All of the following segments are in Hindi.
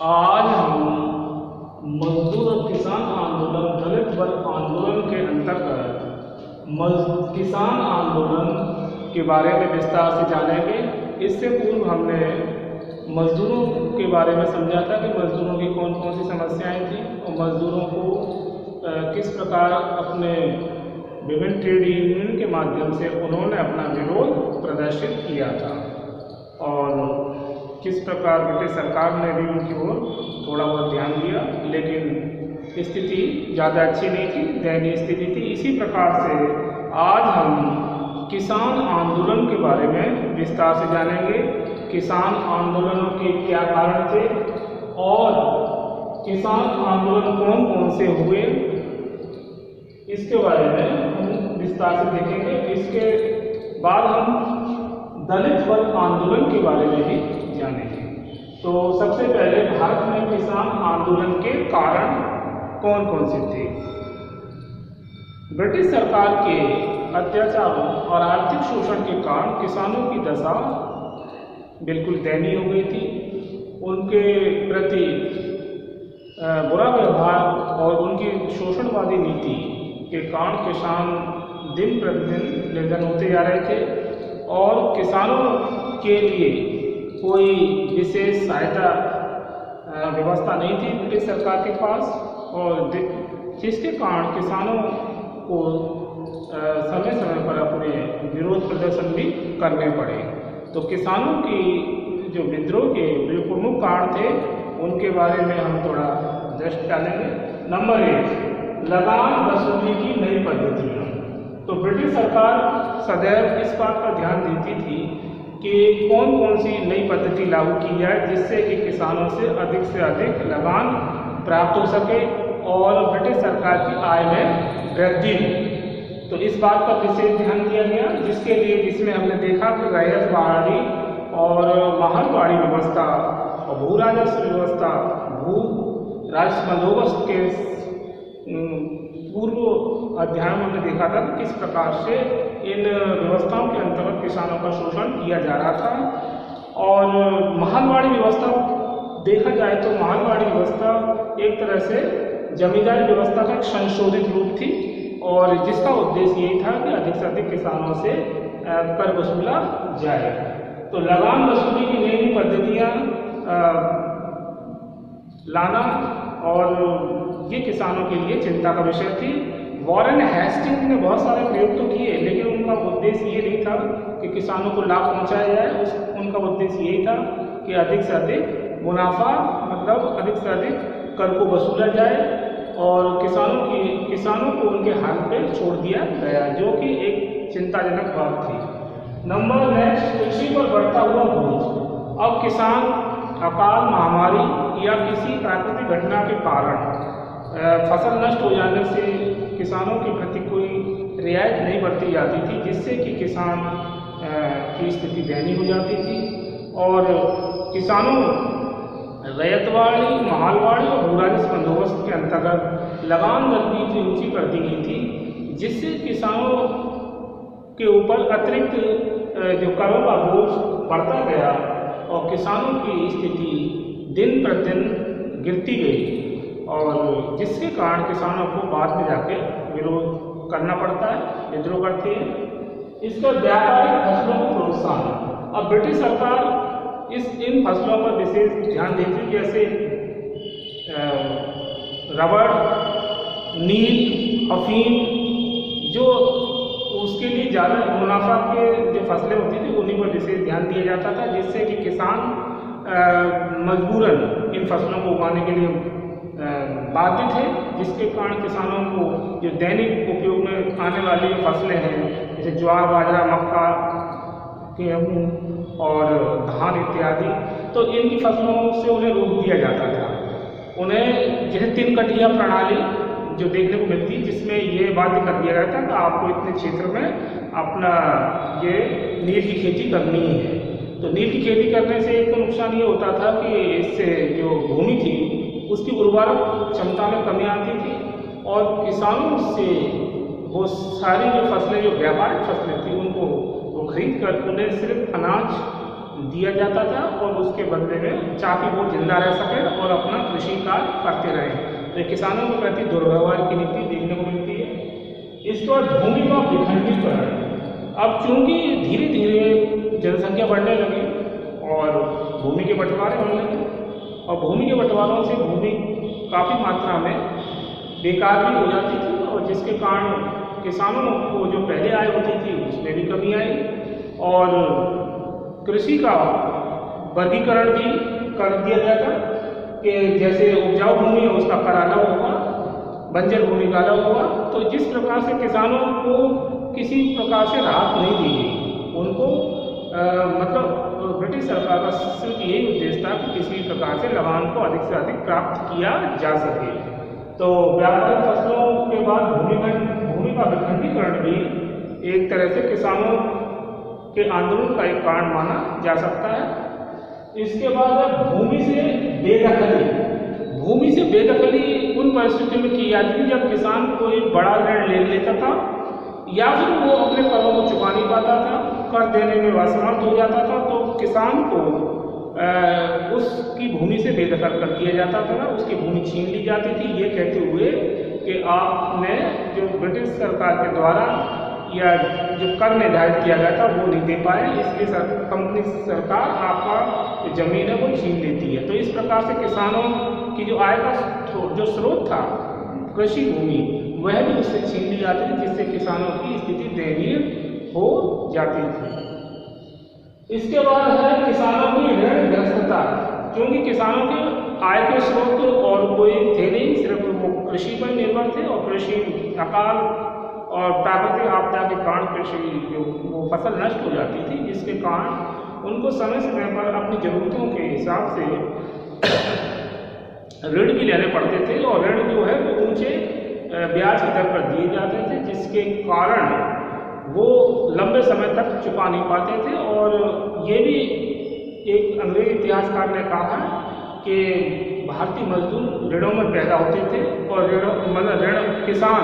आज हम मजदूर और किसान आंदोलन, दलित वर्ग आंदोलन के अंतर्गत किसान आंदोलन के बारे में विस्तार से जानेंगे। इससे पूर्व हमने मजदूरों के बारे में समझा था कि मजदूरों की कौन कौन सी समस्याएं थी और मजदूरों को किस प्रकार अपने विभिन्न ट्रेड यूनियन के माध्यम से उन्होंने अपना विरोध प्रदर्शित किया था और किस प्रकार ब्रिटिश सरकार ने भी उनकी ओर थोड़ा बहुत ध्यान दिया, लेकिन स्थिति ज़्यादा अच्छी नहीं थी, दयनीय स्थिति थी। इसी प्रकार से आज हम किसान आंदोलन के बारे में विस्तार से जानेंगे। किसान आंदोलनों के क्या कारण थे और किसान आंदोलन कौन कौन से हुए, इसके बारे में हम विस्तार से देखेंगे। इसके बाद हम दलित वर्ग आंदोलन के बारे में भी जानेंगे। तो सबसे पहले भारत में किसान आंदोलन के कारण कौन कौन से थे। ब्रिटिश सरकार के अत्याचारों और आर्थिक शोषण के कारण किसानों की दशा बिल्कुल दयनीय हो गई थी। उनके प्रति बुरा व्यवहार और उनकी शोषणवादी नीति के कारण किसान दिन प्रतिदिन निर्धन होते जा रहे थे और किसानों के लिए कोई विशेष सहायता व्यवस्था नहीं थी ब्रिटिश सरकार के पास, और जिसके कारण किसानों को समय समय पर अपने विरोध प्रदर्शन भी करने पड़े। तो किसानों की जो विद्रोह के जो प्रमुख कारण थे उनके बारे में हम थोड़ा दृष्टि डालेंगे। नंबर 1, लगान वसूली की नई पद्धतियाँ। तो ब्रिटिश सरकार सदैव इस बात का ध्यान देती थी कि कौन कौन सी नई पद्धति लागू की जाए जिससे कि किसानों से अधिक लगान प्राप्त हो सके और ब्रिटिश सरकार की आय में वृद्धि हो। तो इस बात का विशेष ध्यान दिया गया, जिसके लिए जिसमें हमने देखा कि रैयतवाड़ी और महलवाड़ी व्यवस्था और भू राजस्व व्यवस्था, भू राजस्व बंदोबस्त के पूर्व अध्याय में हमने देखा था कि किस प्रकार से इन व्यवस्थाओं के अंतर्गत किसानों का शोषण किया जा रहा था। और महलवाड़ी व्यवस्था देखा जाए तो महलवाड़ी व्यवस्था एक तरह से जमींदारी व्यवस्था का एक संशोधित रूप थी और जिसका उद्देश्य यही था कि अधिक से अधिक किसानों से कर वसूला जाए। तो लगान वसूली की नई पद्धतियाँ लाना और ये किसानों के लिए चिंता का विषय थी। वॉरेन हेस्टिंग्स ने बहुत सारे प्रयोग तो किए, लेकिन उनका उद्देश्य ये नहीं था कि किसानों को लाभ पहुंचाया जाए। उनका उद्देश्य यही था कि अधिक से अधिक मुनाफा, मतलब अधिक से अधिक कर को वसूला जाए और किसानों को उनके हाथ पे छोड़ दिया गया, जो कि एक चिंताजनक बात थी। नंबर नेक्स्ट, कृषि पर बढ़ता हुआ बोझ। अब किसान अकाल, महामारी या किसी प्राकृतिक घटना के कारण फसल नष्ट हो जाने से किसानों के प्रति कोई रियायत नहीं बरती जाती थी, जिससे कि किसान की स्थिति दयनीय हो जाती थी और किसानों रैयतवाड़ी, महलवाड़ी और भू राजस्व बंदोबस्त के अंतर्गत लगान दर भी ऊंची कर दी गई थी, जिससे किसानों के ऊपर अतिरिक्त जो करों का बोझ बढ़ता गया और किसानों की स्थिति दिन प्रतिदिन गिरती गई और जिसके कारण किसानों को बाद में जाके विरोध करना पड़ता है, विद्रोह करती है। इसका व्यापारिक फसलों को प्रोत्साहन। अब ब्रिटिश सरकार इन फसलों पर विशेष ध्यान देती, जैसे रबड़, नील, अफीम, जो उसके लिए ज़्यादा मुनाफा के जो फसलें होती थी उन्हीं पर विशेष ध्यान दिया जाता था, जिससे कि किसान मजबूरन इन फसलों को उगाने के लिए बाध्य थे, जिसके कारण किसानों को जो दैनिक उपयोग में आने वाली फसलें हैं जैसे ज्वार, बाजरा, मक्का, गेहूँ और धान इत्यादि, तो इनकी फसलों से उन्हें रोक दिया जाता था। उन्हें जैसे 3 कटिया प्रणाली जो देखने को मिलती, जिसमें ये बाध्य कर दिया जाता है कि आपको इतने क्षेत्र में अपना ये नील की खेती करनी ही है। तो नील की खेती करने से एक तो नुकसान ये होता था कि इससे जो भूमि थी उसकी उर्वरक क्षमता में कमी आती थी और किसानों से वो सारी जो फसलें, जो व्यापारिक फसलें थी, उनको वो खरीद कर उन्हें सिर्फ अनाज दिया जाता था और उसके बदले में ताकि वो जिंदा रह सके और अपना कृषि कार्य करते रहे। तो किसानों के प्रति दुर्व्यवहार की नीति देखने को मिलती है। इसके बाद भूमि का विखंडीकरण। अब चूंकि धीरे धीरे जनसंख्या बढ़ने लगी और भूमि के बंटवारे होने लगे और भूमि के बंटवारों से भूमि काफ़ी मात्रा में बेकार भी हो जाती थी और जिसके कारण किसानों को जो पहले आय होती थी उसमें भी कमी आई और कृषि का वर्गीकरण भी कर दिया गया था कि जैसे उपजाऊ भूमि है उसका कर अलग होगा, बंजर भूमि का अलग होगा। तो जिस प्रकार से किसानों को किसी प्रकार से राहत नहीं दी गई, उनको मतलब ब्रिटिश सरकार का सिर्फ यही उद्देश्य था कि किसी प्रकार से लगान को अधिक से अधिक प्राप्त किया जा सके। तो व्यापारिक फसलों के बाद भूमि का विखंडीकरण भी एक तरह से किसानों के आंदोलन का एक कारण माना जा सकता है। इसके बाद भूमि से बेदखली। भूमि से बेदखली उन परिस्थितियों में की जाती थी जब किसान कोई बड़ा ऋण ले लेता था या फिर वो अपने करों को चुका नहीं पाता था, कर देने में असमर्थ हो जाता था, तो किसान को उसकी भूमि से बेदखल कर दिया जाता था, उसकी भूमि छीन ली जाती थी ये कहते हुए कि आपने जो ब्रिटिश सरकार के द्वारा या जो कर निर्धारित किया गया था वो नहीं दे पाए, इसलिए कंपनी सरकार आपका जो जमीन है वो छीन लेती है। तो इस प्रकार से किसानों की जो आय का जो स्रोत था कृषि भूमि वह भी उससे छीन ली जाती थी, जिससे किसानों की स्थिति दयनीय हो जाती थी। इसके बाद है किसानों की ऋणग्रस्तता। क्योंकि किसानों के आय के स्रोत और कोई थे नहीं, सिर्फ वो कृषि पर निर्भर थे और कृषि अकाल और प्राकृतिक आपदा के कारण कृषि वो फसल नष्ट हो जाती थी, जिसके कारण उनको समय समय पर अपनी ज़रूरतों के हिसाब से ऋण भी लेने पड़ते थे और ऋण जो है वो ऊंचे ब्याज की दर पर दिए जाते थे, जिसके कारण वो लंबे समय तक चुका नहीं पाते थे। और ये भी एक अंग्रेज इतिहासकार ने कहा कि भारतीय मजदूर ऋणों में पैदा होते थे और ऋण किसान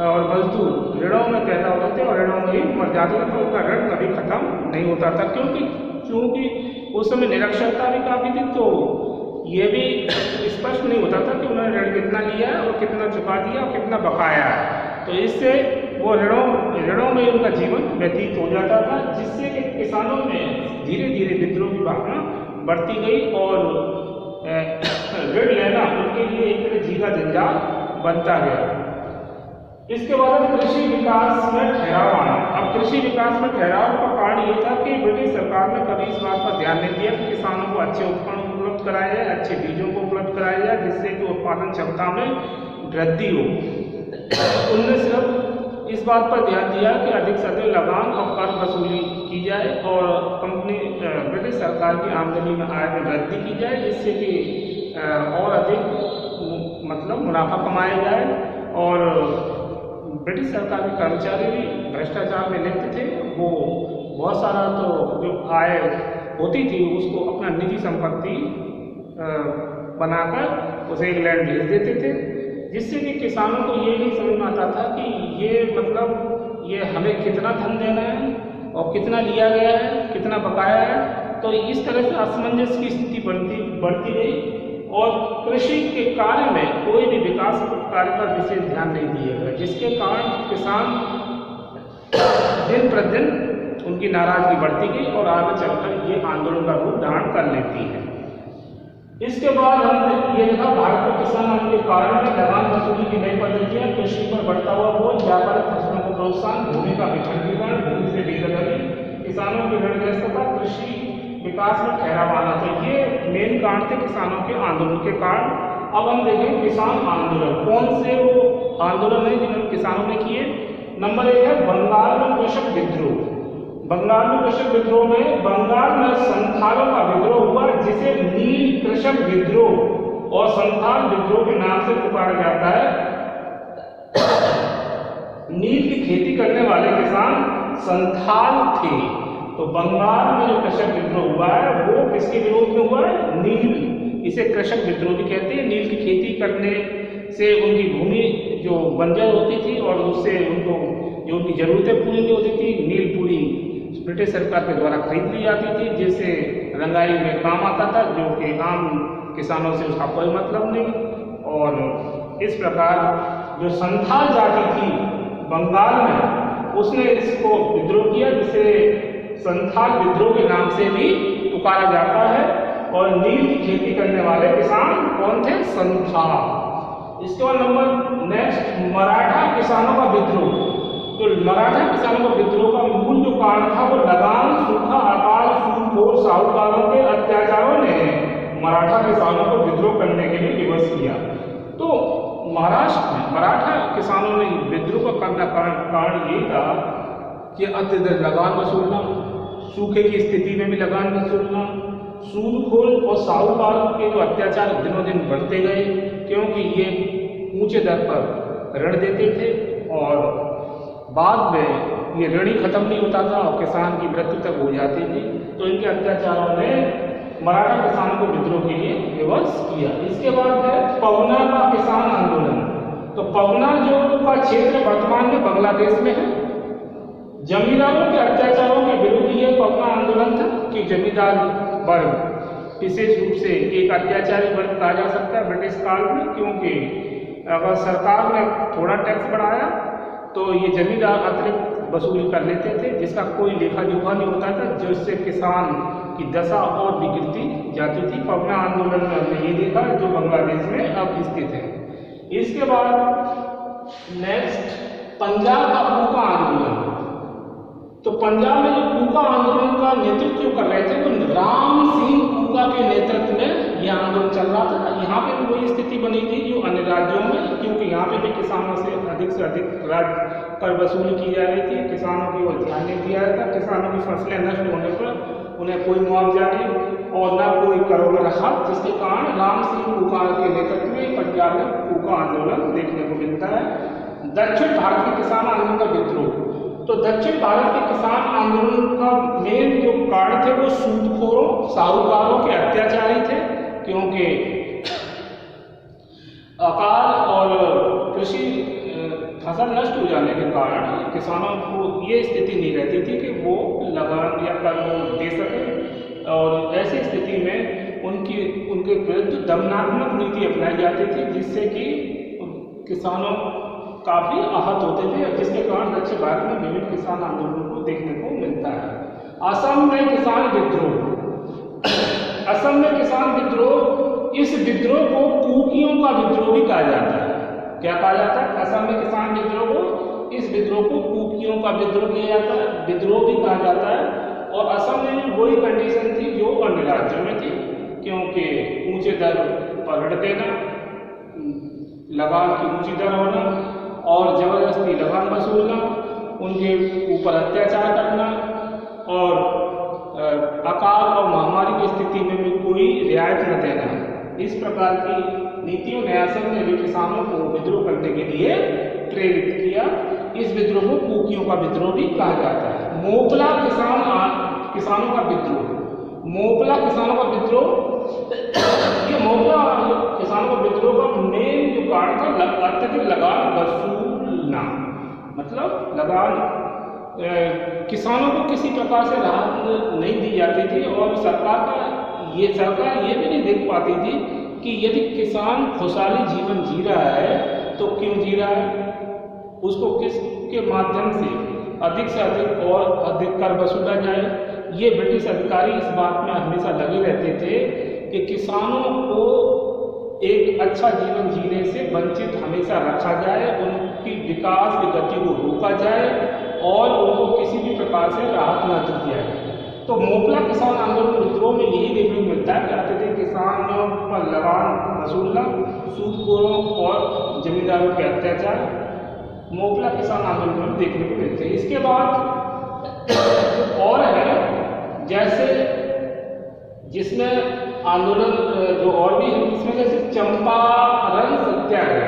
और मजदूर ऋणों में पैदा होते थे और ऋणों में ही मर जाते थे, तो उनका ऋण कभी खत्म नहीं होता था। क्योंकि उस समय निरक्षरता भी काफ़ी थी, तो ये भी स्पष्ट नहीं होता था कि उन्होंने ऋण कितना लिया है और कितना चुका दिया और कितना बकाया है। तो इससे वो ऋणों में उनका जीवन व्यतीत हो जाता था, जिससे कि किसानों में धीरे धीरे विद्रोह की भावना बढ़ती गई और ऋण लेना उनके लिए एक तरह जी का जंजाल बनता गया। इसके बाद कृषि विकास में ठहराव आना। अब कृषि विकास में ठहराव का कारण ये था कि ब्रिटिश सरकार ने कभी इस बात पर ध्यान नहीं दिया कि किसानों को अच्छे उपकरण उपलब्ध कराया जाए, अच्छे बीजों को उपलब्ध कराया जाए, जिससे कि उत्पादन क्षमता में वृद्धि हो। उनने सिर्फ इस बात पर ध्यान दिया कि अधिक से अधिक लगान और कर वसूली की जाए और ब्रिटिश सरकार की आमदनी में आय में वृद्धि की जाए, जिससे कि और अधिक मतलब मुनाफा कमाया जाए। और ब्रिटिश सरकार के कर्मचारी भी भ्रष्टाचार में लिप्त थे, वो बहुत सारा तो जो आय होती थी उसको अपना निजी संपत्ति बनाकर उसे इंग्लैंड भेज देते थे, जिससे कि किसानों को ये नहीं समझ में आता था कि ये मतलब ये हमें कितना धन देना है और कितना लिया गया है, कितना बकाया है। तो इस तरह से असमंजस की स्थिति बढ़ती गई और कृषि के कार्य में कोई भी विकास कार्य पर विशेष ध्यान नहीं दिया गया, जिसके कारण किसान दिन प्रतिदिन उनकी नाराजगी बढ़ती गई और आगे चलकर ये आंदोलन का रूप धारण कर लेती है। इसके बाद हमने ये देखा भारत में किसान आंदोलन के कारण में लगान वसूली की नई पद्धतियां, कृषि पर बढ़ता हुआ बोझ, व्यापारिक फसलों को प्रोत्साहन, भूमि का विखंडीकरण, भूमि से बेदखली, किसानों की ऋणग्रस्तता, कृषि विकास में ठहराव आना। तो ये मेन कारण थे किसानों के आंदोलन के कारण। अब हम देखें किसान आंदोलन, कौन से वो आंदोलन है जिन्होंने किसानों ने किए। नंबर 1 है बंगाल में कृषक विद्रोह। बंगाल में कृषक विद्रोह में बंगाल में संथालों का विद्रोह हुआ, जिसे नील कृषक विद्रोह और संथाल विद्रोह के नाम से पुकारा जाता है। नील की खेती करने वाले किसान संथाल थे। तो बंगाल में जो कृषक विद्रोह हुआ है वो किसके विरोध में हुआ है? नील। इसे कृषक विद्रोह भी कहते हैं। नील की खेती करने से उनकी भूमि जो बंजर होती थी और उससे उनको जो उनकी जरूरतें पूरी नहीं होती थी, नील पूरी ब्रिटिश सरकार के द्वारा खरीद ली जाती थी, जिससे रंगाई में काम आता था, जो कि आम किसानों से उसका कोई मतलब नहीं। और इस प्रकार जो संथाल जाति थी बंगाल में, उसने इसको विद्रोह किया, जिसे संथाल विद्रोह के नाम से भी पुकारा जाता है। और नील की खेती करने वाले किसान कौन थे? संथाल। इसके बाद नंबर नेक्स्ट, मराठा किसानों का विद्रोह। तो मराठा किसानों का विद्रोह का मूल जो कारण था वो लगान, सूखा, अकाल, सूदखोर साहूकारों के अत्याचारों ने मराठा किसानों को विद्रोह करने के लिए विवश किया। तो महाराष्ट्र में मराठा किसानों ने विद्रोह का करना कारण ये था कि अत्यधिक लगान वसूलना, सूखे की स्थिति में भी लगान वसूलना, सूदखोर और साहूकारों के जो अत्याचार दिनों दिन बढ़ते गए, क्योंकि ये ऊंचे दर पर ऋण देते थे और बाद में ये ऋण ही खत्म नहीं होता था और किसान की मृत्यु तक हो जाती थी। तो इनके अत्याचारों ने मराठा किसानों को विद्रोह के लिए विवश किया। इसके बाद है पवना का किसान आंदोलन। तो पवना जो का क्षेत्र वर्तमान में बांग्लादेश में है। जमींदारों के अत्याचारों के विरुद्ध ये पवना आंदोलन था कि जमींदार वर्ग विशेष रूप से एक अत्याचारी वर्ग कहा जा सकता है ब्रिटिश काल में, क्योंकि अगर सरकार ने थोड़ा टैक्स बढ़ाया तो ये जमींदार अतिरिक्त वसूली कर लेते थे, जिसका कोई लेखा जोखा नहीं होता था, जिससे किसान की दशा और बिगड़ती जाती थी। पवना आंदोलन में हमने ये देखा जो बांग्लादेश में अब स्थित है। इसके बाद नेक्स्ट, पंजाब का कूका आंदोलन। तो पंजाब में जो कूका आंदोलन का नेतृत्व कर रहे थे वो राम सिंह कूका के नेतृत्व में यह आंदोलन चल रहा था। यहाँ पे भी वही स्थिति बनी थी जो अन्य राज्यों में, क्योंकि यहाँ पे भी किसानों से अधिक राज्य कर वसूली की जा रही थी, किसानों की ओर ध्यान नहीं दिया जाता। किसानों की फसलें नष्ट होने पर उन्हें कोई मुआवजा नहीं और न कोई करों में रखा, जिसके कारण राम सिंह कूका के नेतृत्व में पंजाब में कूका आंदोलन देखने को मिलता है। दक्षिण भारत के किसान आंदोलन का विद्रोह। तो दक्षिण भारत के किसान आंदोलन का मेन जो कारण थे वो सूदखोरों साहूकारों के अत्याचारी थे, क्योंकि अकाल और कृषि फसल नष्ट हो जाने के कारण किसानों को ये स्थिति नहीं रहती थी कि वो लगान या कर दे सके, और ऐसी स्थिति में उनके विरुद्ध दमनात्मक नीति अपनाई जाती थी, जिससे कि किसानों काफ़ी आहत होते थे, जिसके कारण दक्षिण भारत में विभिन्न किसान आंदोलनों को देखने को मिलता है। असम में किसान विद्रोह। असम में किसान विद्रोह, इस विद्रोह को कुकियों का विद्रोह भी कहा जाता है। क्या कहा जाता है? असम में किसान विद्रोह को, इस विद्रोह को कुकियों का विद्रोह किया जाता है, विद्रोह भी कहा जाता है। और असम में वही कंडीशन थी जो अन्य राज्यों में थी, क्योंकि ऊंचे दर पर ऋण देना, लगान की ऊंची दर होना और जबरदस्ती लगान वसूलना, उनके ऊपर अत्याचार करना और अकाल और महामारी की स्थिति में भी कोई रियायत न देना, इस प्रकार की नीतियों ने असम में भी किसानों को विद्रोह करने के लिए प्रेरित किया। इस विद्रोह को कुकियों का विद्रोह भी कहा जाता है। मोपला किसानों का विद्रोह। मोपला किसानों का विद्रोह, ये मोपला किसानों का विद्रोह का मेन जो कारण था अत्यधिक लगान वसूलना। मतलब लगान किसानों को किसी प्रकार से राहत नहीं दी जाती थी और सरकार ये भी नहीं देख पाती थी कि यदि किसान खुशहाली जीवन जी रहा है तो क्यों जी रहा है, उसको किसके माध्यम से अधिक और अधिक कर वसूला जाए। ये ब्रिटिश अधिकारी इस बात में हमेशा लगे रहते थे कि किसानों को एक अच्छा जीवन जीने से वंचित हमेशा रखा जाए, उनकी विकास की गति को रोका जाए और उनको किसी भी प्रकार से राहत न दी जाए। तो मोपला किसान आंदोलन विद्रोह में यही देखने को मिलता है कि अत्यधिक किसानों पर लगान वसूलना, सूदखोरों और जमींदारों के अत्याचार मोपला किसान आंदोलन में देखने को मिलते हैं। इसके बाद और है जैसे जिसमें आंदोलन जो और भी है, जिसमें जैसे चंपारण सत्याग्रह।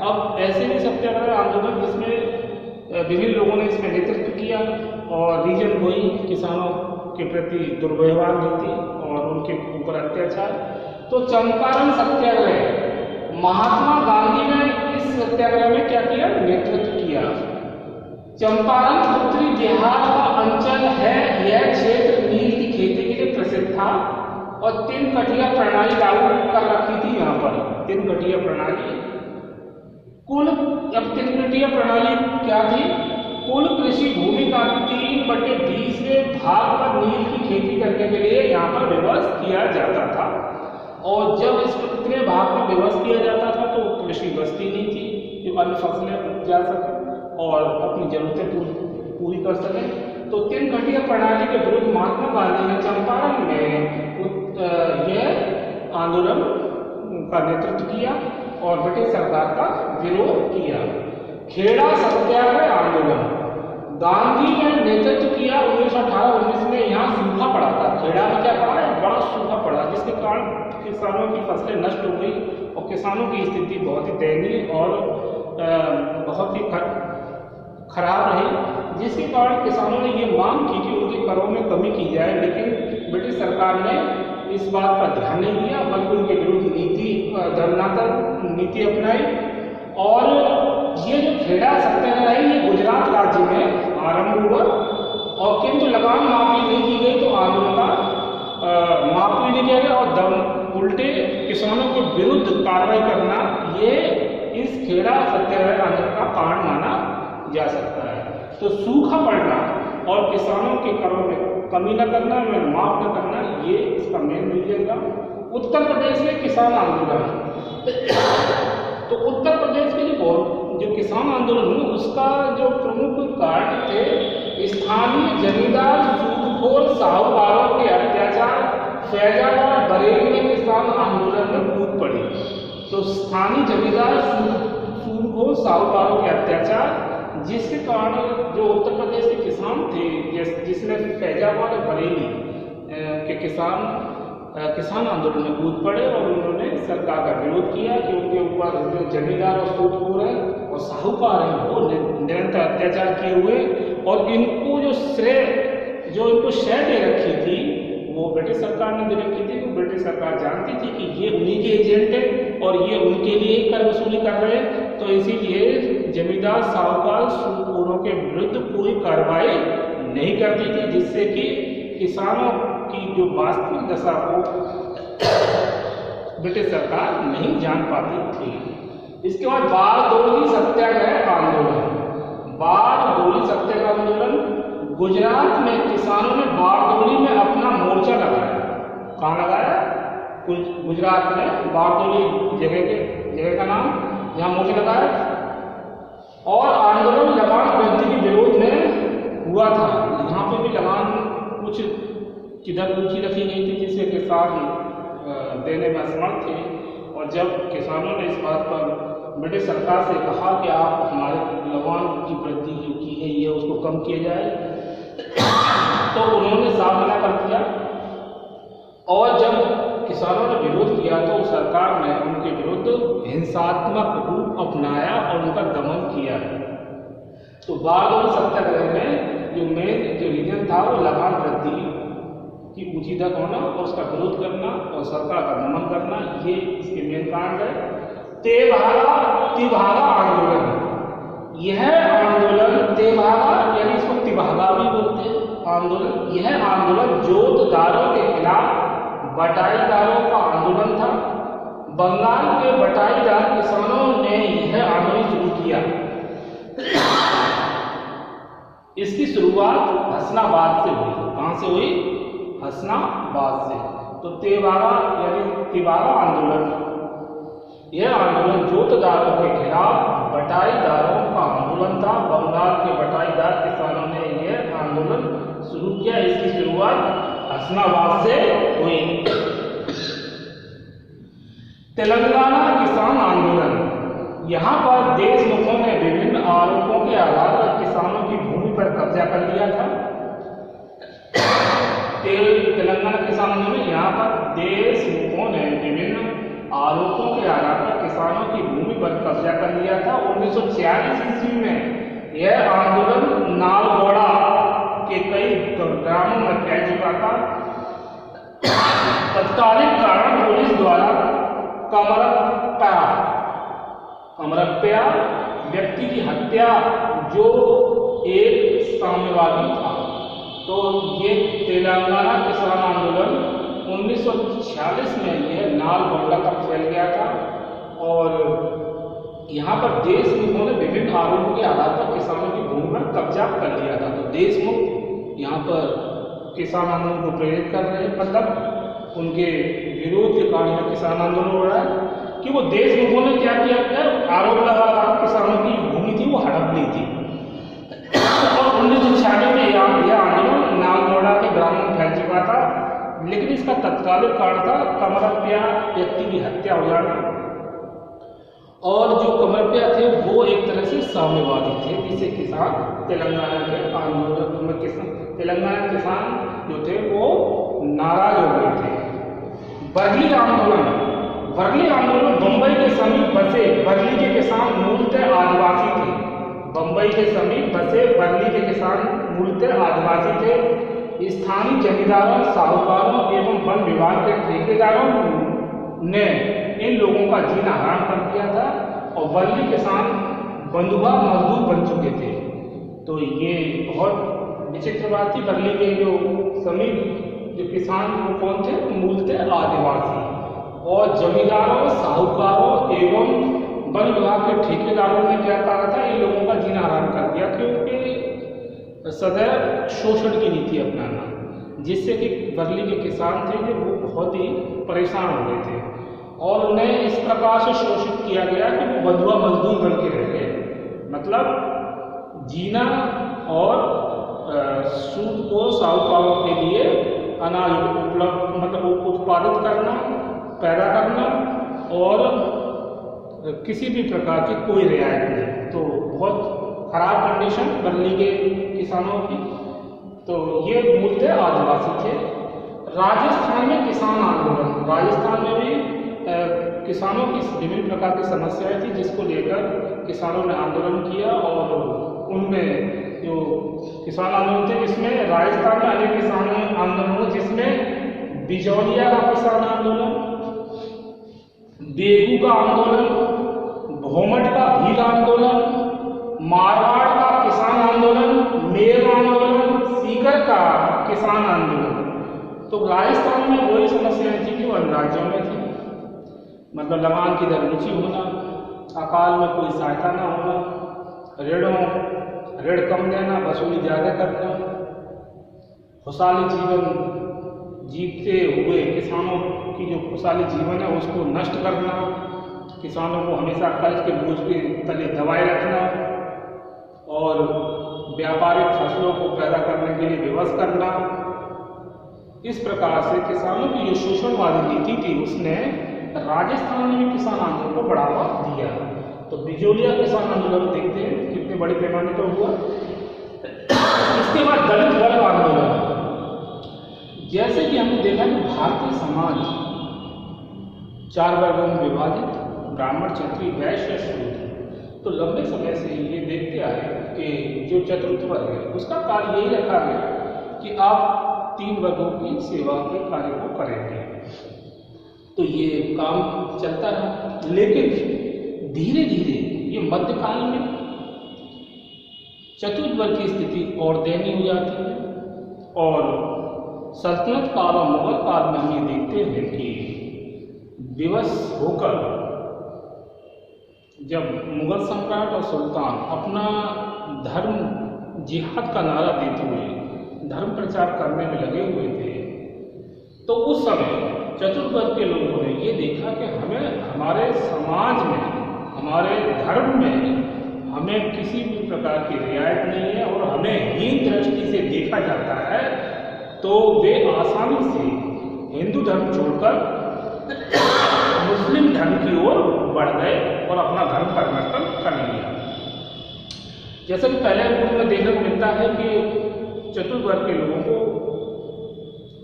अब ऐसे भी सत्याग्रह आंदोलन जिसमें विभिन्न लोगों ने इसमें नेतृत्व किया और रीजन वही किसानों के प्रति दुर्व्यवहार नीति और उनके ऊपर अत्याचार। तो चंपारण सत्याग्रह, महात्मा गांधी ने इस सत्याग्रह में क्या किया? नेतृत्व किया। चंपारण उत्तरी बिहार का अंचल है। यह क्षेत्र नील की खेती के लिए प्रसिद्ध था और 3 कटिया प्रणाली लागू कर रखी थी यहाँ पर। 3 कटिया प्रणाली कुल, अब 3 कटिया प्रणाली क्या थी? कुल कृषि भूमि का 3/20 भाग पर नील की खेती करने के लिए यहाँ पर विवश किया जाता था। और जब इस इतने भाग में विवश किया जाता था तो कृषि बस्ती नहीं थी जो अन्य फसलें उपजा सके और अपनी जरूरतें पूरी कर सके। तो 3 कटिया प्रणाली के विरुद्ध महात्मा गांधी ने चंपारण में यह आंदोलन का नेतृत्व किया और ब्रिटिश सरकार का विरोध किया। खेड़ा सत्याग्रह आंदोलन गांधी ने नेतृत्व किया। 1918-19 में यहाँ सूखा पड़ा था। खेड़ा में क्या पड़ा है? बड़ा सूखा पड़ा, जिसके कारण किसानों की फसलें नष्ट हो गई और किसानों की स्थिति बहुत ही दयनीय और बहुत ही खराब रही, जिसके कारण किसानों ने ये मांग की कि उनके करों में कमी की जाए। लेकिन ब्रिटिश सरकार ने इस बात पर ध्यान नहीं दिया, बल्कि उनके विरुद्ध धरनात्मक नीति अपनाई। और ये जो खेड़ा सत्याग्रह है ये गुजरात राज्य में आरंभ हुआ और किंतु लगाम माफी नहीं की गई तो आंदोलन का माफी नहीं किया गया और उल्टे किसानों के विरुद्ध कार्रवाई करना ये इस खेड़ा सत्याग्रह आंदोलन का कारण माना जा सकता है। तो सूखा पड़ना और किसानों के करों में कमी न करना, में माफ न करना, ये इसका मेन रीजन था। उत्तर प्रदेश में किसान आंदोलन तो उत्तर प्रदेश के लिए जो किसान आंदोलन हुआ उसका जो प्रमुख कारण थे स्थानीय जमींदार सूदखोर साहूकारों के अत्याचार। फैजाबाद बरेली में किसान आंदोलन में कूद पड़ी। तो स्थानीय जमींदार सूदखोर साहूकारों के अत्याचार, जिसके कारण जो उत्तर प्रदेश के किसान थे, जिसमें फैजाबाद और बरेली के किसान आंदोलन में कूद पड़े और उन्होंने सरकार का विरोध किया कि उनके ऊपर जो जमींदार और सूदखोर है और साहूकार हैं वो निरंतर अत्याचार किए हुए और इनको जो इनको शय दे रखी थी वो ब्रिटिश सरकार ने दे रखी थी। तो ब्रिटिश सरकार जानती थी कि ये उन्हीं के एजेंट है और ये उनके लिए कर वसूली कर रहे हैं, तो इसीलिए जमींदार साहूकार सूदखोरों के विरुद्ध कोई कार्रवाई नहीं करती थी, जिससे कि किसानों की जो वास्तविक दशा को ब्रिटिश सरकार नहीं जान पाती थी। इसके बाद बारडोली सत्याग्रह आंदोलन। बारडोली सत्याग्रह आंदोलन गुजरात में किसानों ने बारडोली में अपना मोर्चा लगाया। कहाँ लगाया? गुजरात में बारडोली जगह का नाम, यहाँ मोर्चा लगाया और आंदोलन लगान वृद्धि के विरोध में हुआ था। यहाँ पे भी लगान कुछ किधर ऊंची रखी गई थी जिससे किसान देने में असमर्थ थे। और जब किसानों ने इस बात पर ब्रिटिश सरकार से कहा कि आप हमारे लगान की वृद्धि जो की है ये उसको कम किया जाए, तो उन्होंने साफ मना कर दिया। और जब किसानों ने विरोध किया तो सरकार ने उनके विरुद्ध हिंसात्मक रूप अपनाया और उनका दमन किया। तो बारडोली सत्याग्रह में जो रीजन था वो लगान वृद्धि की ऊंची तक होना और उसका विरोध करना और सरकार का दमन करना, ये इसके मेन कारण है। तिभागा आंदोलन। यह आंदोलन तिभागा यानी इसको तिभागा भी बोलते हैं आंदोलन। यह आंदोलन जोतदारों के खिलाफ बटाईदारों का आंदोलन था। बंगाल के बटाईदार किसानों ने यह आंदोलन शुरू किया। इसकी शुरुआत हसनाबाद से हुई। कहाँ से हुई? हसनाबाद से। तो तिभागा यानी तिभागा आंदोलन, यह आंदोलन जोतदारों के खिलाफ बटाईदारों का आंदोलन था। बंगाल के बटाईदार किसानों ने यह आंदोलन शुरू किया। इसकी शुरुआत हसनाबाद से हुई। तेलंगाना किसान आंदोलन। यहाँ पर देशमुखों ने विभिन्न आरोपों के आधार पर किसानों की भूमि पर कब्जा कर लिया था। तेलंगाना किसान आंदोलन, यहाँ पर देशमुखों ने विभिन्न आरोपों के आधार पर किसानों की भूमि पर कब्जा कर लिया था। 1946 ईस्वी में यह आंदोलन नालगोड़ा के कई ग्रामों में फैल चुका था। तत्कालीन कारण पुलिस द्वारा कमरप्पया व्यक्ति की हत्या जो एक साम्यवादी था। तो ये तेलंगाना किसान आंदोलन 1946 में यह नाल गोंडा तक फैल गया था और यहाँ पर देशमुखों ने विभिन्न आरोपों के आधार पर किसानों की भूमि पर कब्जा कर लिया था। तो देशमुख यहाँ पर किसान आंदोलन को प्रेरित कर रहे हैं, मतलब उनके विरोध के कारण यह किसान आंदोलन हो रहा है कि वो देशमुखों ने क्या किया है, आरोप लगा रहा किसानों की भूमि थी वो हड़प ली थी। और 1946 में यह आंदोलन नालगोंडा के ग्राम में फैल चुका था, लेकिन इसका तत्कालिक कारण था कमरप्पा व्यक्ति की हत्या हो जाना। और जो कमरप्पा थे वो एक तरह से साम्यवादी थे, जिससे किसान तेलंगाना के आंदोलन में तेलंगाना किसान जो थे वो नाराज हो गए थे। बरली आंदोलन बम्बई के समीप बसे बरली के किसान मूलतः आदिवासी थे। बम्बई के समीप बसे बरली के किसान मूलतः आदिवासी थे। स्थानीय जमींदारों, साहूकारों एवं वन विभाग के ठेकेदारों ने इन लोगों का जीना हराम कर दिया था और बरली किसान बंधुआ मजदूर बन चुके थे। तो ये बहुत विचित्र बात थी। बरली के जो समीप जो किसान वो कौन थे, मूलतः आदिवासी, और जमींदारों, साहूकारों एवं वन विभाग के ठेकेदारों ने क्या कहा था, इन लोगों का जीना हराम कर दिया, क्योंकि सदैव शोषण की नीति अपनाना, जिससे कि बरली के किसान थे जो वो बहुत ही परेशान हो गए थे और उन्हें इस प्रकार से शोषित किया गया कि वो बंधुआ मजदूर बन के रह गए। मतलब जीना और सूद को साहूकारों के लिए अनाज उपलब्ध, मतलब उत्पादित करना, पैदा करना और किसी भी प्रकार की कोई रियायत नहीं। तो बहुत खराब कंडीशन बरली के किसानों की। तो ये मूलतः आदिवासी थे। राजस्थान में किसान आंदोलन, राजस्थान में भी किसानों की विभिन्न प्रकार की समस्याएं थी, जिसको लेकर किसानों ने आंदोलन किया और उनमें जो किसान आंदोलन थे, इसमें राजस्थान में अनेक किसान आंदोलन, जिसमें बिजौलिया का किसान आंदोलन, बेगू का आंदोलन, भोमट का भील आंदोलन, मारवाड़ का किसान आंदोलन, मेघ आंदोलन, सीकर का किसान आंदोलन। तो राजस्थान में वही समस्याएं थी कि वो अन्य राज्यों में थी, मतलब लगान की दर ऊंची होना, अकाल में कोई सहायता न होना, ऋण कम देना, वसूली ज़्यादा करना, खुशहाली जीवन जीते हुए किसानों की जो खुशहाली जीवन है उसको नष्ट करना, किसानों को हमेशा कर्ज के बोझ के तले दबाए रखना और व्यापारिक फसलों को पैदा करने के लिए विवश करना। इस प्रकार से किसानों की जो शोषणवादी नीति थी उसने राजस्थान में भी किसान आंदोलन को बढ़ावा दिया। तो बिजौलिया किसान आंदोलन देखते हैं कितने बड़े पैमाने पर हुआ। इसके बाद दलित वर्ग आंदोलन, जैसे कि हमने देखा कि भारतीय समाज 4 वर्गों में विभाजित, ब्राह्मण, क्षत्रिय, वैश्य, शूद्र। तो लंबे समय से ये देखते आए कि जो चतुर्थ वर्ग है उसका कार्य यही रखा गया कि आप 3 वर्गों की सेवा के कार्य को करेंगे। तो ये काम चलता है, लेकिन धीरे धीरे ये मध्यकाल में चतुर्थ वर्ग की स्थिति और दयनीय हो जाती है और सल्तनत काल और मुगल काल में हम ये देखते हैं कि विवश होकर जब मुगल सम्राट और सुल्तान अपना धर्म जिहाद का नारा देते हुए धर्म प्रचार करने में लगे हुए थे, तो उस समय चतुर्वर्ग के लोगों ने ये देखा कि हमें हमारे समाज में, हमारे धर्म में हमें किसी भी प्रकार की रियायत नहीं है और हमें हीन दृष्टि से देखा जाता है। तो वे आसानी से हिंदू धर्म छोड़कर मुस्लिम धर्म की ओर बढ़ गए और अपना धर्म परिवर्तन कर लिया। जैसे कि पहले रूप में देखने को मिलता है कि चतुर्वर्ग के लोगों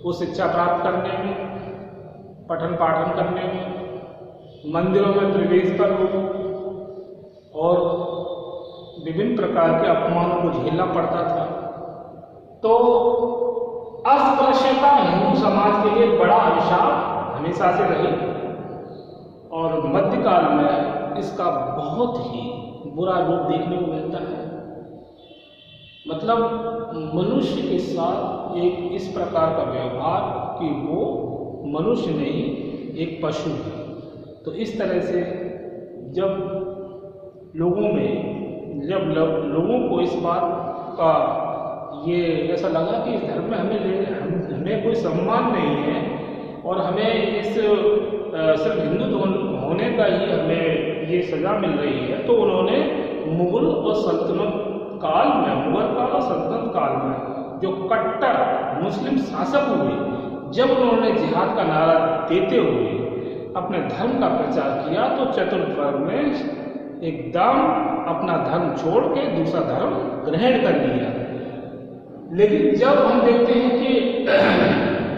को शिक्षा प्राप्त करने में, पठन पाठन करने में, मंदिरों में प्रवेश पर और विभिन्न प्रकार के अपमानों को झेलना पड़ता था। तो अस्पृश्यता हिंदू समाज के लिए बड़ा अभिशाप हमेशा से रही और मध्यकाल में इसका बहुत ही बुरा रूप देखने को मिलता है। मतलब मनुष्य के साथ एक इस प्रकार का व्यवहार कि वो मनुष्य नहीं एक पशु है। तो इस तरह से जब लोगों को इस बात का ये ऐसा लगा कि इस धर्म में हमें कोई सम्मान नहीं है और हमें इस सिर्फ हिंदू होने का ही हमें ये सज़ा मिल रही है, तो उन्होंने मुगल और सल्तनत काल और सल्तनत काल में जो कट्टर मुस्लिम शासक हुए, जब उन्होंने जिहाद का नारा देते हुए अपने धर्म का प्रचार किया, तो चतुर्थ वर्ग ने एकदम अपना धर्म छोड़ के दूसरा धर्म ग्रहण कर लिया। लेकिन जब हम देखते हैं कि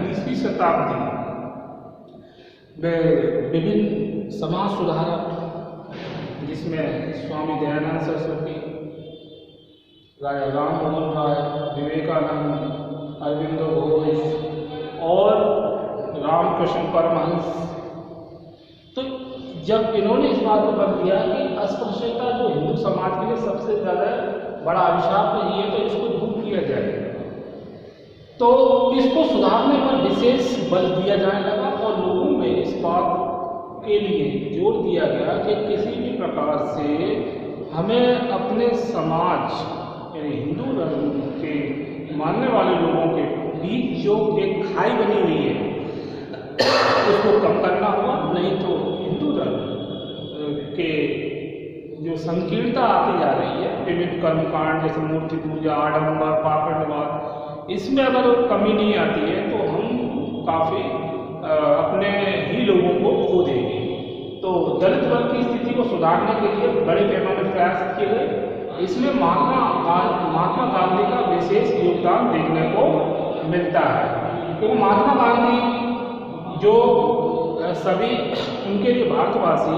20वीं शताब्दी में विभिन्न समाज सुधारक, जिसमें स्वामी दयानंद सरस्वती, राम मोहन राय, विवेकानंद, अरविंदो घोष और रामकृष्ण परमहंस, तो जब इन्होंने इस बात को बल दिया कि अस्पृश्यता जो हिंदू समाज के लिए सबसे ज़्यादा बड़ा अभिशाप रही है, तो इसको दूर किया जाए, तो इसको सुधारने पर विशेष बल दिया जाने लगा और लोगों में इस बात के लिए जोर दिया गया कि किसी भी प्रकार से हमें अपने समाज यानी हिंदू धर्म के मानने वाले लोगों के बीच जो एक खाई बनी हुई है उसको कम करना होगा, नहीं तो हिंदू धर्म के जो संकीर्णता आती जा रही है, विभिन्न कर्मकांड जैसे मूर्ति पूजा, आडंबर, पाखंडवाद, इसमें अगर कमी नहीं आती है तो हम काफ़ी अपने ही लोगों को खो देंगे। तो दलित वर्ग की स्थिति को सुधारने के लिए बड़े पैमाने पर प्रयास किए गए। इसमें महात्मा गांधी का विशेष योगदान देखने को मिलता है, क्योंकि महात्मा गांधी जो सभी उनके लिए भारतवासी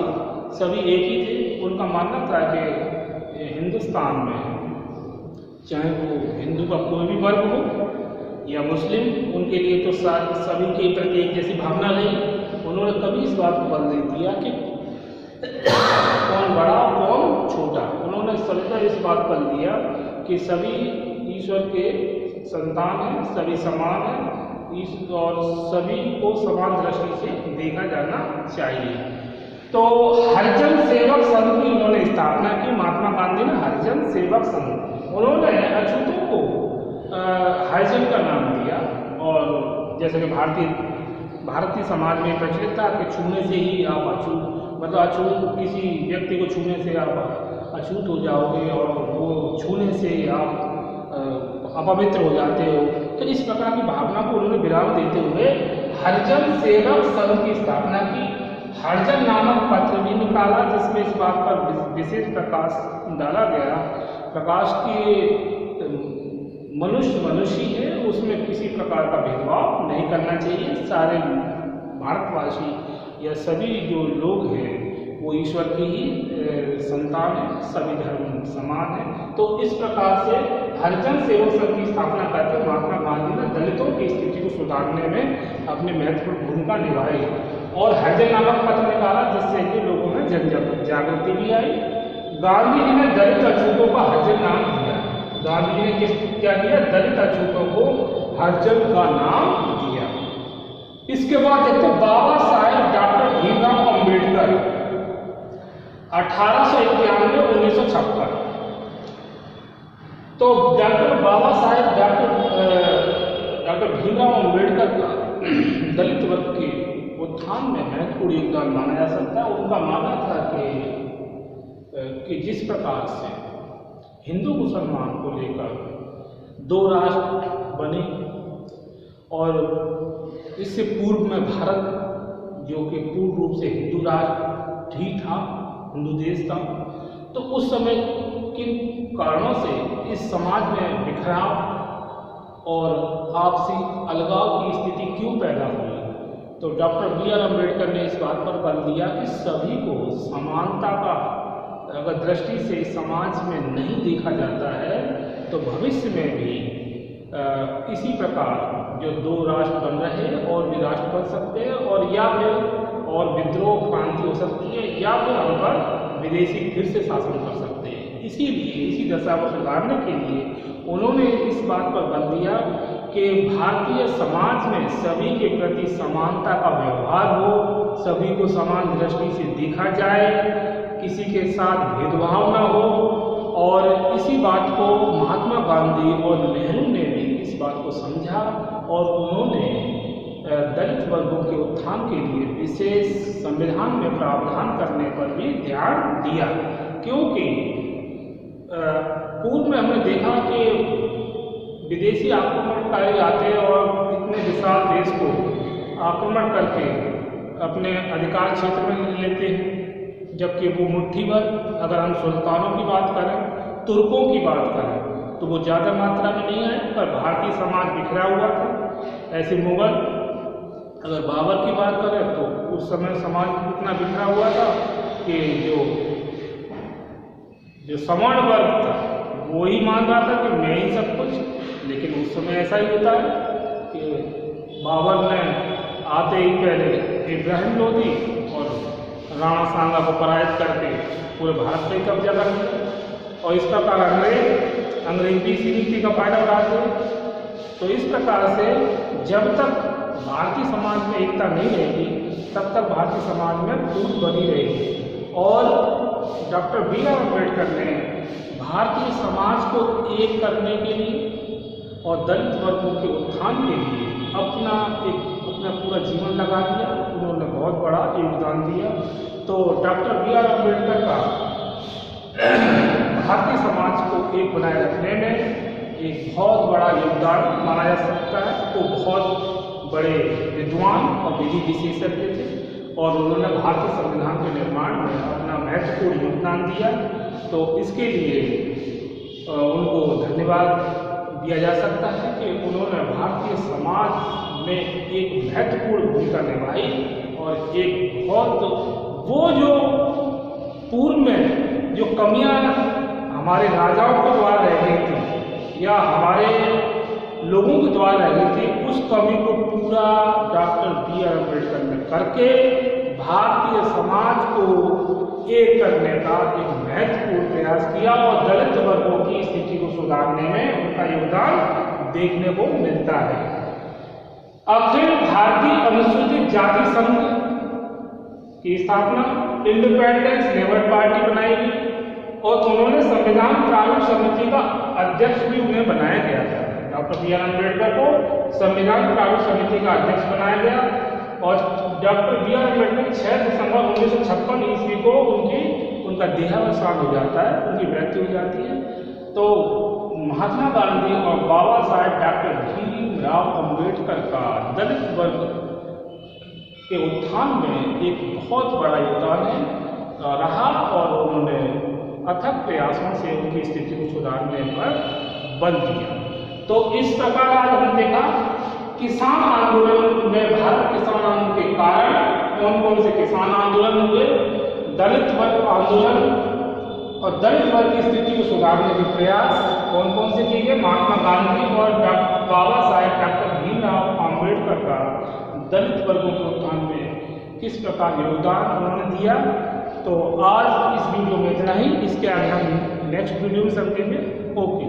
सभी एक ही थे। उनका मानना था कि हिंदुस्तान में चाहे वो हिंदू का कोई भी वर्ग हो या मुस्लिम, उनके लिए तो सभी के प्रति एक जैसी भावना नहीं। उन्होंने कभी इस बात को बल नहीं दिया कि कौन बड़ा कौन छोटा। उन्होंने सदा इस बात पर दिया कि सभी ईश्वर के संतान हैं, सभी समान हैं और सभी को समान दृष्टि से देखा जाना चाहिए। तो हरिजन सेवक संघ की उन्होंने स्थापना की। महात्मा गांधी ने हरिजन सेवक संघ, उन्होंने अछूतों को हरिजन का नाम दिया। और जैसे कि भारतीय समाज में प्रचलित था कि छूने से ही आप अछूत किसी व्यक्ति को छूने से आप अछूत हो जाओगे और वो छूने से आप अपवित्र हो जाते हो। तो इस प्रकार की भावना को उन्होंने विराम देते हुए हरिजन सेवक संघ की स्थापना की। हरिजन नामक पत्र भी निकाला जिसमें इस बात पर विशेष प्रकाश डाला गया, प्रकाश की मनुष्य है, उसमें किसी प्रकार का भेदभाव नहीं करना चाहिए। सारे भारतवासी या सभी जो लोग हैं वो ईश्वर की ही संतान है, सभी धर्म समान है। तो इस प्रकार से हरिजन सेवक संघ की स्थापना करके महात्मा गांधी ने दलितों की स्थिति को सुधारने में अपनी महत्वपूर्ण भूमिका निभाई और हरिजन नामक पत्र निकाला, जिससे कि लोगों में जन जागृति भी आई। गांधी जी ने दलित अछूतों का हरिजन नाम दिया। गांधी जी ने क्या किया? दलित अछूतों को हरिजन का नाम दिया। इसके बाद देखते बाबा साहेब डॉक्टर भीमराव अम्बेडकर 1891-1956। तो बाबा साहेब डॉक्टर भीमराव अम्बेडकर का दलित वर्ग के उत्थान में महत्वपूर्ण योगदान माना जा सकता है। उनका मानना था कि जिस प्रकार से हिंदू मुसलमान को लेकर दो राष्ट्र बने और इससे पूर्व में भारत जो कि पूर्ण रूप से हिंदू राष्ट्र ही था, हिंदू देश था, तो उस समय किन कारणों से इस समाज में बिखराव और आपसी अलगाव की स्थिति क्यों पैदा हुई। तो डॉक्टर बी आर अम्बेडकर ने इस बात पर बल दिया कि सभी को समानता का अगर दृष्टि से समाज में नहीं देखा जाता है तो भविष्य में भी इसी प्रकार जो दो राष्ट्र बन रहे हैं और भी राष्ट्र बन सकते हैं और या फिर और विद्रोह क्रांति हो सकती है या फिर हम पर विदेशी फिर से शासन कर सकते हैं। इसीलिए इसी दशा को सुधारने के लिए उन्होंने इस बात पर बल दिया कि भारतीय समाज में सभी के प्रति समानता का व्यवहार हो, सभी को समान दृष्टि से देखा जाए, किसी के साथ भेदभाव न हो। और इसी बात को महात्मा गांधी और नेहरू ने भी इस बात को समझा और उन्होंने दलित वर्गों के उत्थान के लिए विशेष संविधान में प्रावधान करने पर भी ध्यान दिया। क्योंकि पूर्व में हमने देखा कि विदेशी आक्रमणकारी आते और इतने विशाल देश को आक्रमण करके अपने अधिकार क्षेत्र में लेते हैं, जबकि वो मुट्ठी भर, अगर हम सुल्तानों की बात करें, तुर्कों की बात करें, तो वो ज़्यादा मात्रा में नहीं आए, पर भारतीय समाज बिखरा हुआ था। ऐसे मुगल, अगर बाबर की बात करें तो उस समय समाज इतना बिखरा हुआ था कि जो सवर्ण वर्ग था वो ही मान रहा था कि मैं ही सब कुछ। लेकिन उस समय ऐसा ही होता है कि बाबर ने आते ही पहले इब्राहिम लोधी और राणा सांगा को पराजित करके पूरे भारत पे कब्जा कर लिया और इस प्रकार अंग्रेज भी इसी नीति का फायदा उठाते हैं। तो इस प्रकार से जब तक भारतीय समाज में एकता नहीं रहेगी तब तक भारतीय समाज में फूट बनी रहेगी। और डॉक्टर B.R. अम्बेडकर ने भारतीय समाज को एक करने के लिए और दलित वर्गों के उत्थान के लिए अपना पूरा जीवन लगा दिया। उन्होंने बहुत बड़ा योगदान दिया। तो डॉक्टर B.R. अम्बेडकर का भारतीय समाज को एक बनाए रखने में एक बहुत बड़ा योगदान माना जा सकता है। वो बहुत बड़े विद्वान और विधि विशेषज्ञ थे और उन्होंने भारतीय संविधान के निर्माण में अपना महत्वपूर्ण योगदान दिया। तो इसके लिए उनको धन्यवाद दिया जा सकता है कि उन्होंने भारतीय समाज में एक महत्वपूर्ण भूमिका निभाई और एक बहुत वो जो पूर्व में जो कमियां हमारे राजाओं के द्वारा रह गई थी या हमारे लोगों के द्वारा रह गई थी, उस कमी को पूरा डॉक्टर B.R. अम्बेडकर ने करके भारतीय समाज को एक करने का एक महत्वपूर्ण प्रयास किया और दलित वर्गों की स्थिति को सुधारने में उनका योगदान देखने को मिलता है। अखिल भारतीय अनुसूचित जाति संघ की स्थापना, इंडिपेंडेंस लेबर पार्टी बनाई गई और उन्होंने संविधान प्रारूप समिति का अध्यक्ष भी उन्हें बनाया गया था। Doctor B.R. अम्बेडकर को संविधान प्रारूप समिति का अध्यक्ष बनाया गया और डॉक्टर B.R. अम्बेडकर 6 दिसंबर 1956 ईस्वी को उनका देहावसान हो जाता है, उनकी मृत्यु हो जाती है। तो महात्मा गांधी और बाबा साहेब डॉक्टर भीमराव अम्बेडकर का दलित वर्ग के उत्थान में एक बहुत बड़ा योगदान रहा और उन्होंने अथक प्रयासों से उनकी स्थिति को सुधारने पर बल दिया। तो इस प्रकार आज हमने देखा किसान आंदोलन में, भारत किसान आंदोलन के कारण कौन कौन से किसान आंदोलन हुए, दलित वर्ग आंदोलन और दलित वर्ग की स्थिति को सुधारने के प्रयास कौन कौन से किए गए। महात्मा गांधी और बाबा साहेब डॉक्टर भीमराव अम्बेडकर का दलित वर्गों के उत्थान में किस प्रकार योगदान उन्होंने दिया। तो आज इस वीडियो में इतना ही, इसके आगे हम नेक्स्ट वीडियो में समझेंगे। ओके।